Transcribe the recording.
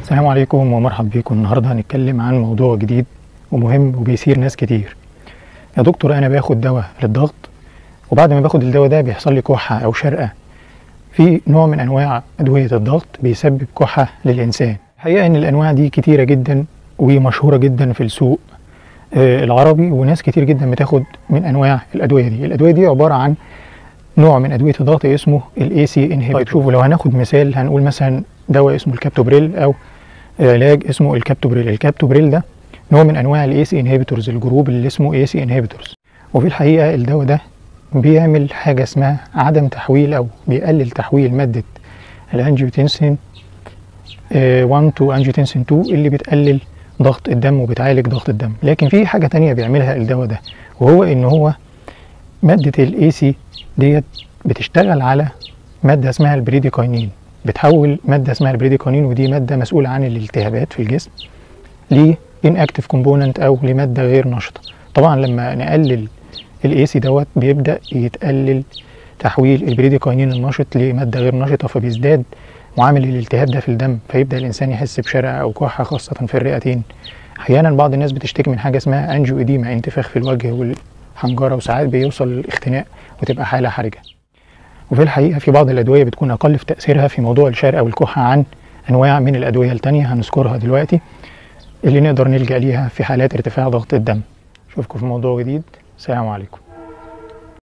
السلام عليكم ومرحبا بكم. النهارده هنتكلم عن موضوع جديد ومهم وبيثير ناس كتير. يا دكتور انا باخد دواء للضغط وبعد ما باخد الدواء ده بيحصل لي كحه او شرقه. في نوع من انواع ادويه الضغط بيسبب كحه للانسان. الحقيقه ان الانواع دي كتيره جدا ومشهوره جدا في السوق العربي، وناس كتير جدا بتاخد من انواع الادويه دي. الادويه دي عباره عن نوع من ادويه الضغط اسمه الاي سي انهبيتور. شوفوا لو هناخد مثال هنقول مثلا دواء اسمه الكابتوبريل او علاج اسمه الكابتوبريل. الكابتوبريل ده نوع من انواع الاي سي انهبيتورز، الجروب اللي اسمه اي سي انهبيتورز. وفي الحقيقه الدواء ده بيعمل حاجه اسمها عدم تحويل او بيقلل تحويل ماده الانجيوتنسين 1 تو انجيوتنسين 2 اللي بتقلل ضغط الدم وبتعالج ضغط الدم. لكن في حاجه تانية بيعملها الدواء ده، وهو ان هو ماده الاي سي ديت بتشتغل على ماده اسمها البريديكاينين، بتحول ماده اسمها البريديكاينين، ودي ماده مسؤوله عن الالتهابات في الجسم ل inactive component او لماده غير نشطه. طبعا لما نقلل الاي سي دوت بيبدا يتقلل تحويل البريديكاينين النشط لماده غير نشطه، فبيزداد معامل الالتهاب ده في الدم، فيبدا الانسان يحس بشرقه او كحه خاصه في الرئتين. احيانا بعض الناس بتشتكي من حاجه اسمها انجيو اديما، انتفاخ في الوجه والحنجره، وساعات بيوصل للاختناق وتبقى حاله حرجه. وفي الحقيقه في بعض الادويه بتكون اقل في تاثيرها في موضوع الشرقه والكحه عن انواع من الادويه التانيه هنذكرها دلوقتي اللي نقدر نلجأ ليها في حالات ارتفاع ضغط الدم. اشوفكم في موضوع جديد. السلام عليكم.